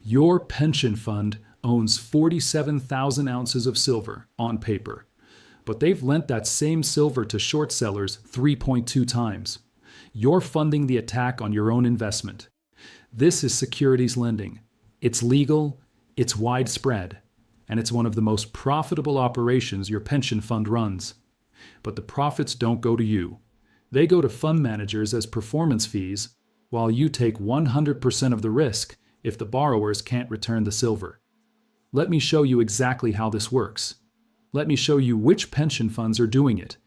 Your pension fund owns 47,000 ounces of silver on paper, but they've lent that same silver to short sellers 3.2 times. You're funding the attack on your own investment. This is securities lending. It's legal, it's widespread, and it's one of the most profitable operations your pension fund runs. But the profits don't go to you. They go to fund managers as performance fees, while you take 100% of the risk if the borrowers can't return the silver. Let me show you exactly how this works. Let me show you which pension funds are doing it.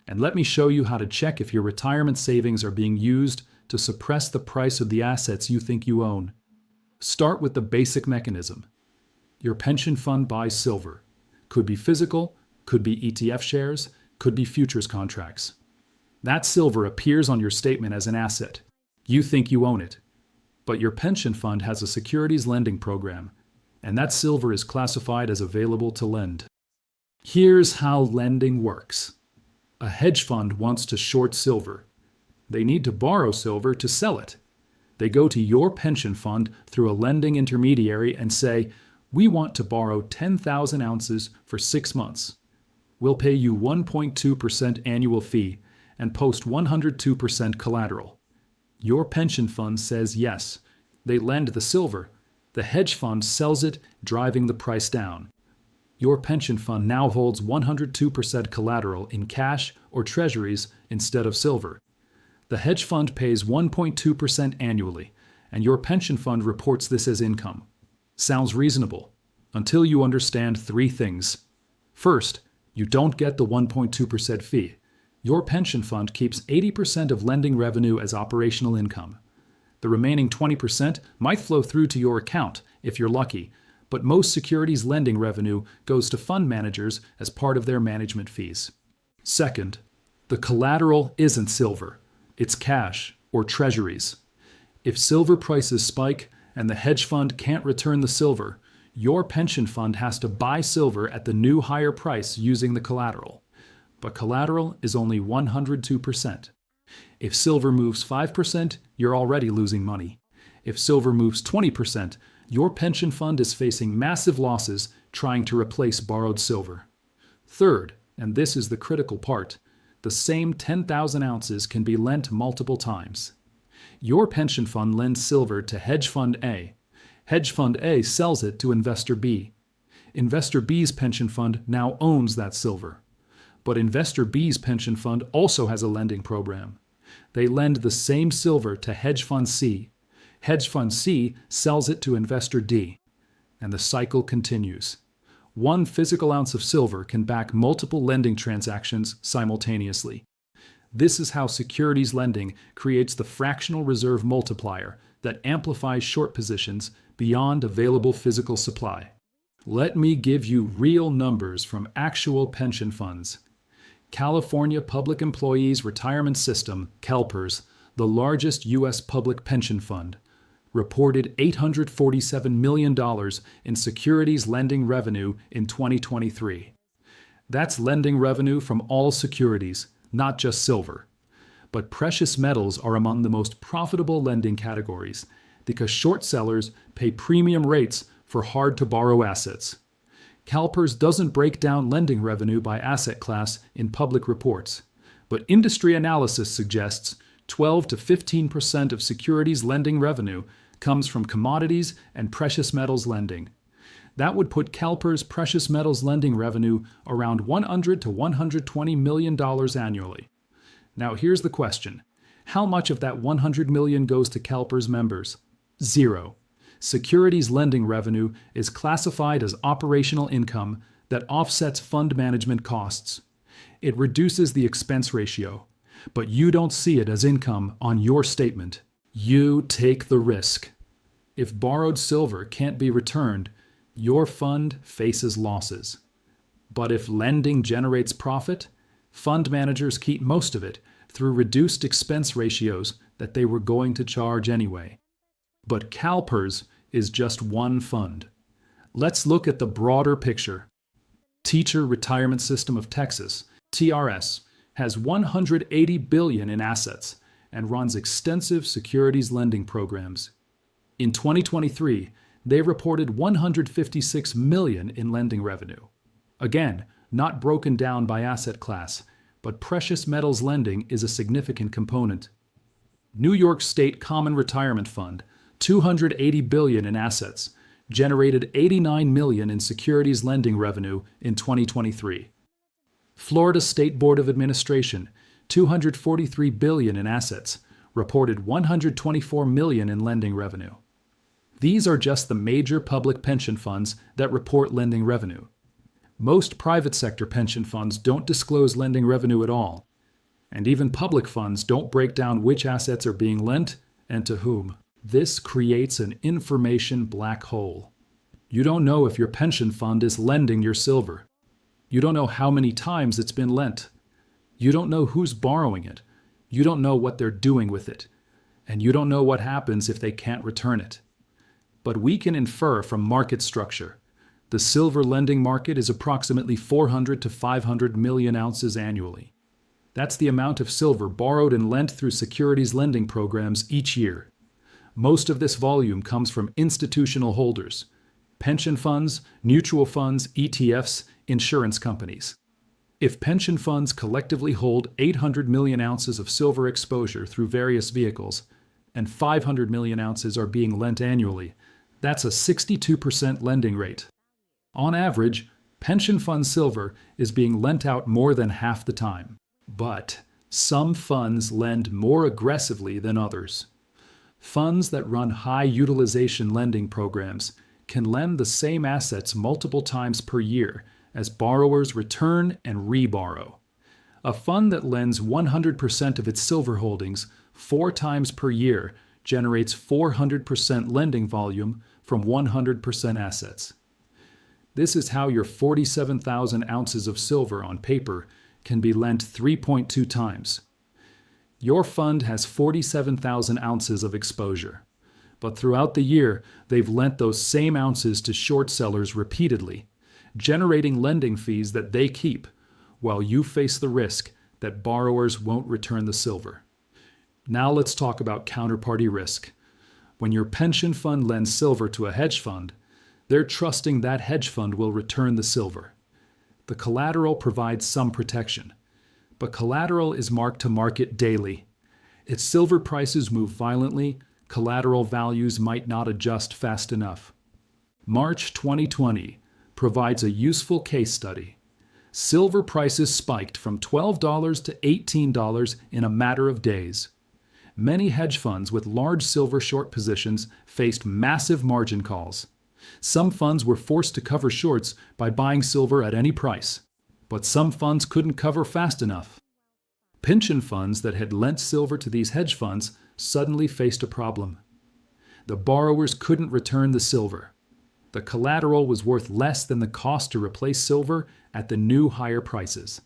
And let me show you how to check if your retirement savings are being used to suppress the price of the assets you think you own. Start with the basic mechanism. Your pension fund buys silver. Could be physical, could be ETF shares, could be futures contracts. That silver appears on your statement as an asset. You think you own it. But your pension fund has a securities lending program, and that silver is classified as available to lend. Here's how lending works. A hedge fund wants to short silver. They need to borrow silver to sell it. They go to your pension fund through a lending intermediary and say, "We want to borrow 10,000 ounces for 6 months. We'll pay you 1.2% annual fee and post 102% collateral." Your pension fund says yes. They lend the silver. The hedge fund sells it, driving the price down. Your pension fund now holds 102% collateral in cash or treasuries instead of silver. The hedge fund pays 1.2% annually, and your pension fund reports this as income. Sounds reasonable, until you understand 3 things. First, you don't get the 1.2% fee. Your pension fund keeps 80% of lending revenue as operational income. The remaining 20% might flow through to your account if you're lucky, but most securities lending revenue goes to fund managers as part of their management fees. Second, the collateral isn't silver. It's cash or treasuries. If silver prices spike and the hedge fund can't return the silver, your pension fund has to buy silver at the new higher price using the collateral. But collateral is only 102%. If silver moves 5%, you're already losing money. If silver moves 20%, your pension fund is facing massive losses trying to replace borrowed silver. Third, and this is the critical part, the same 10,000 ounces can be lent multiple times. Your pension fund lends silver to Hedge Fund A. Hedge Fund A sells it to Investor B. Investor B's pension fund now owns that silver. But Investor B's pension fund also has a lending program. They lend the same silver to Hedge Fund C. Hedge Fund C sells it to Investor D. And the cycle continues. One physical ounce of silver can back multiple lending transactions simultaneously. This is how securities lending creates the fractional reserve multiplier that amplifies short positions beyond available physical supply. Let me give you real numbers from actual pension funds. California Public Employees Retirement System, CalPERS, the largest U.S. public pension fund, reported $847 million in securities lending revenue in 2023. That's lending revenue from all securities, not just silver. But precious metals are among the most profitable lending categories because short sellers pay premium rates for hard-to-borrow assets. CalPERS doesn't break down lending revenue by asset class in public reports, but industry analysis suggests 12 to 15% of securities lending revenue comes from commodities and precious metals lending. That would put CalPERS precious metals lending revenue around $100 to $120 million annually. Now here's the question. How much of that $100 million goes to CalPERS members? 0. Securities lending revenue is classified as operational income that offsets fund management costs. It reduces the expense ratio, but you don't see it as income on your statement. You take the risk. If borrowed silver can't be returned, your fund faces losses. But if lending generates profit, fund managers keep most of it through reduced expense ratios that they were going to charge anyway. But CalPERS is just one fund. Let's look at the broader picture. Teacher Retirement System of Texas, TRS, has $180 billion in assets and runs extensive securities lending programs. In 2023, they reported $156 million in lending revenue. Again, not broken down by asset class, but precious metals lending is a significant component. New York State Common Retirement Fund, $280 billion in assets, generated $89 million in securities lending revenue in 2023. Florida State Board of Administration, $243 billion in assets, reported $124 million in lending revenue. These are just the major public pension funds that report lending revenue. Most private sector pension funds don't disclose lending revenue at all, and even public funds don't break down which assets are being lent and to whom. This creates an information black hole. You don't know if your pension fund is lending your silver. You don't know how many times it's been lent. You don't know who's borrowing it. You don't know what they're doing with it. And you don't know what happens if they can't return it. But we can infer from market structure. The silver lending market is approximately 400 to 500 million ounces annually. That's the amount of silver borrowed and lent through securities lending programs each year. Most of this volume comes from institutional holders, pension funds, mutual funds, ETFs, insurance companies. If pension funds collectively hold 800 million ounces of silver exposure through various vehicles, and 500 million ounces are being lent annually, that's a 62% lending rate. On average, pension fund silver is being lent out more than half the time. But some funds lend more aggressively than others. Funds that run high utilization lending programs can lend the same assets multiple times per year as borrowers return and reborrow. A fund that lends 100% of its silver holdings 4 times per year generates 400% lending volume from 100% assets. This is how your 47,000 ounces of silver on paper can be lent 3.2 times. Your fund has 47,000 ounces of exposure, but throughout the year, they've lent those same ounces to short sellers repeatedly, generating lending fees that they keep, while you face the risk that borrowers won't return the silver. Now let's talk about counterparty risk. When your pension fund lends silver to a hedge fund, they're trusting that hedge fund will return the silver. The collateral provides some protection, but collateral is marked to market daily. If silver prices move violently, collateral values might not adjust fast enough. March 2020 provides a useful case study. Silver prices spiked from $12 to $18 in a matter of days. Many hedge funds with large silver short positions faced massive margin calls. Some funds were forced to cover shorts by buying silver at any price, but some funds couldn't cover fast enough. Pension funds that had lent silver to these hedge funds suddenly faced a problem. The borrowers couldn't return the silver. The collateral was worth less than the cost to replace silver at the new higher prices.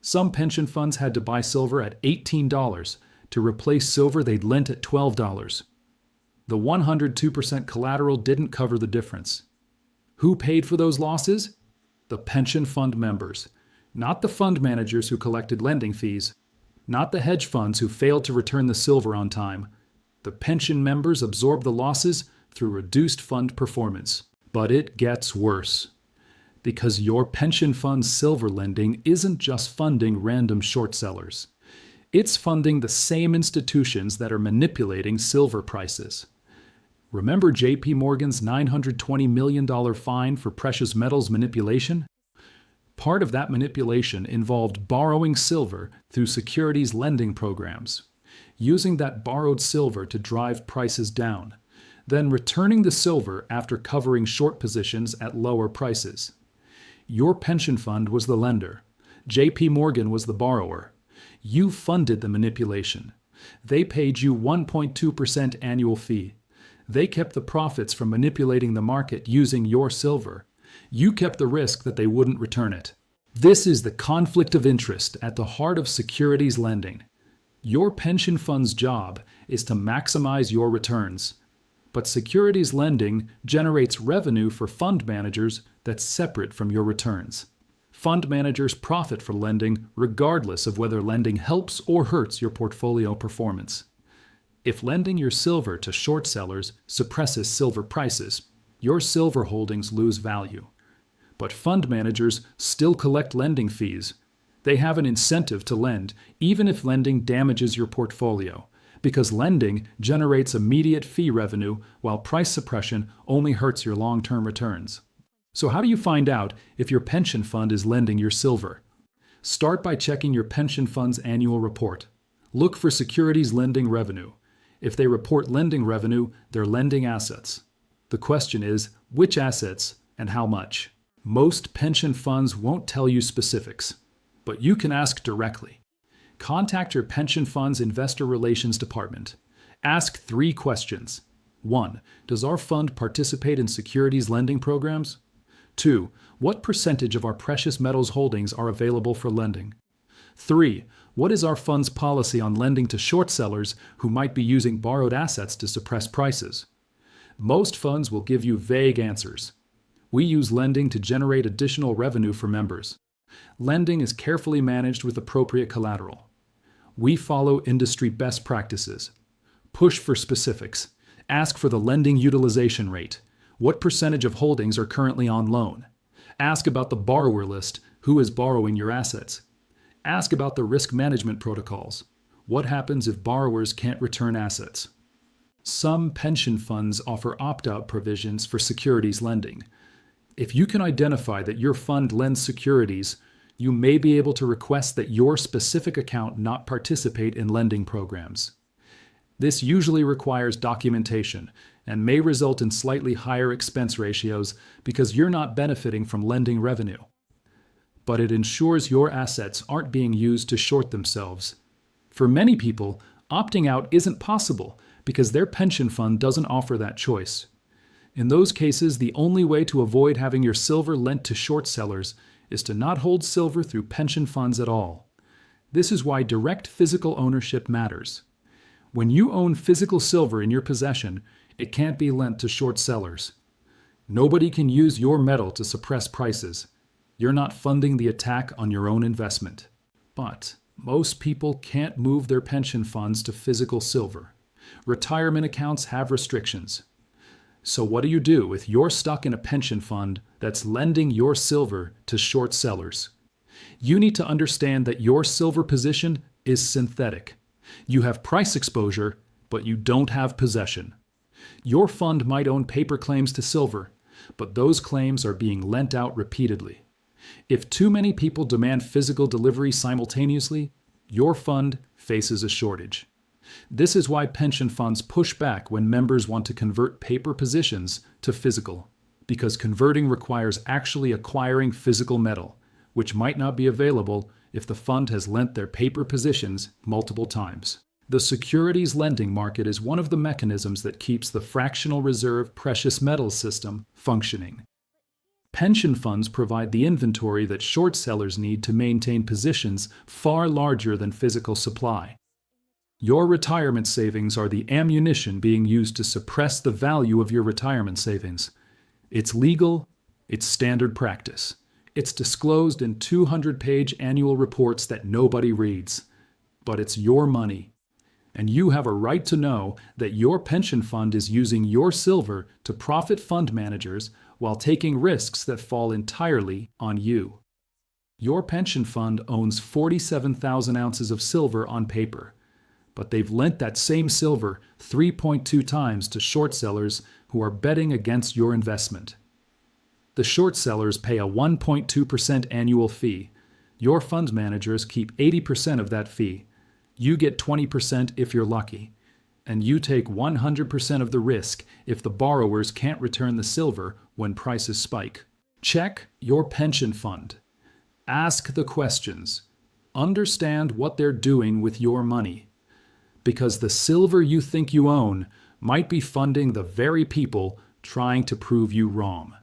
Some pension funds had to buy silver at $18 to replace silver they'd lent at $12. The 102% collateral didn't cover the difference. Who paid for those losses? The pension fund members, not the fund managers who collected lending fees, not the hedge funds who failed to return the silver on time. The pension members absorbed the losses through reduced fund performance. But it gets worse. Because your pension fund's silver lending isn't just funding random short sellers. It's funding the same institutions that are manipulating silver prices. Remember JP Morgan's $920 million fine for precious metals manipulation? Part of that manipulation involved borrowing silver through securities lending programs, using that borrowed silver to drive prices down, then returning the silver after covering short positions at lower prices. Your pension fund was the lender. JP Morgan was the borrower. You funded the manipulation. They paid you 1.2% annual fee. They kept the profits from manipulating the market using your silver. You kept the risk that they wouldn't return it. This is the conflict of interest at the heart of securities lending. Your pension fund's job is to maximize your returns, but securities lending generates revenue for fund managers that's separate from your returns. Fund managers profit from lending regardless of whether lending helps or hurts your portfolio performance. If lending your silver to short sellers suppresses silver prices, your silver holdings lose value. But fund managers still collect lending fees. They have an incentive to lend, even if lending damages your portfolio, because lending generates immediate fee revenue while price suppression only hurts your long-term returns. So how do you find out if your pension fund is lending your silver? Start by checking your pension fund's annual report. Look for securities lending revenue. If they report lending revenue, they're lending assets. The question is, which assets and how much? Most pension funds won't tell you specifics, but you can ask directly. Contact your pension fund's investor relations department. Ask 3 questions. 1. Does our fund participate in securities lending programs? 2. What percentage of our precious metals holdings are available for lending? 3. What is our fund's policy on lending to short sellers who might be using borrowed assets to suppress prices? Most funds will give you vague answers. We use lending to generate additional revenue for members. Lending is carefully managed with appropriate collateral. We follow industry best practices. Push for specifics. Ask for the lending utilization rate. What percentage of holdings are currently on loan? Ask about the borrower list, who is borrowing your assets. Ask about the risk management protocols. What happens if borrowers can't return assets? Some pension funds offer opt-out provisions for securities lending. If you can identify that your fund lends securities, you may be able to request that your specific account not participate in lending programs. This usually requires documentation and may result in slightly higher expense ratios because you're not benefiting from lending revenue. But it ensures your assets aren't being used to short themselves. For many people, opting out isn't possible because their pension fund doesn't offer that choice. In those cases, the only way to avoid having your silver lent to short sellers is to not hold silver through pension funds at all. This is why direct physical ownership matters. When you own physical silver in your possession, it can't be lent to short sellers. Nobody can use your metal to suppress prices. You're not funding the attack on your own investment. But most people can't move their pension funds to physical silver. Retirement accounts have restrictions. So what do you do if you're stuck in a pension fund that's lending your silver to short sellers? You need to understand that your silver position is synthetic. You have price exposure, but you don't have possession. Your fund might own paper claims to silver, but those claims are being lent out repeatedly. If too many people demand physical delivery simultaneously, your fund faces a shortage. This is why pension funds push back when members want to convert paper positions to physical, because converting requires actually acquiring physical metal, which might not be available if the fund has lent their paper positions multiple times. The securities lending market is one of the mechanisms that keeps the fractional reserve precious metals system functioning. Pension funds provide the inventory that short sellers need to maintain positions far larger than physical supply. Your retirement savings are the ammunition being used to suppress the value of your retirement savings. It's legal, it's standard practice. It's disclosed in 200-page annual reports that nobody reads. But it's your money. And you have a right to know that your pension fund is using your silver to profit fund managers while taking risks that fall entirely on you. Your pension fund owns 47,000 ounces of silver on paper, but they've lent that same silver 3.2 times to short sellers who are betting against your investment. The short sellers pay a 1.2% annual fee. Your fund managers keep 80% of that fee. You get 20% if you're lucky, and you take 100% of the risk if the borrowers can't return the silver when prices spike. Check your pension fund. Ask the questions. Understand what they're doing with your money. Because the silver you think you own might be funding the very people trying to prove you wrong.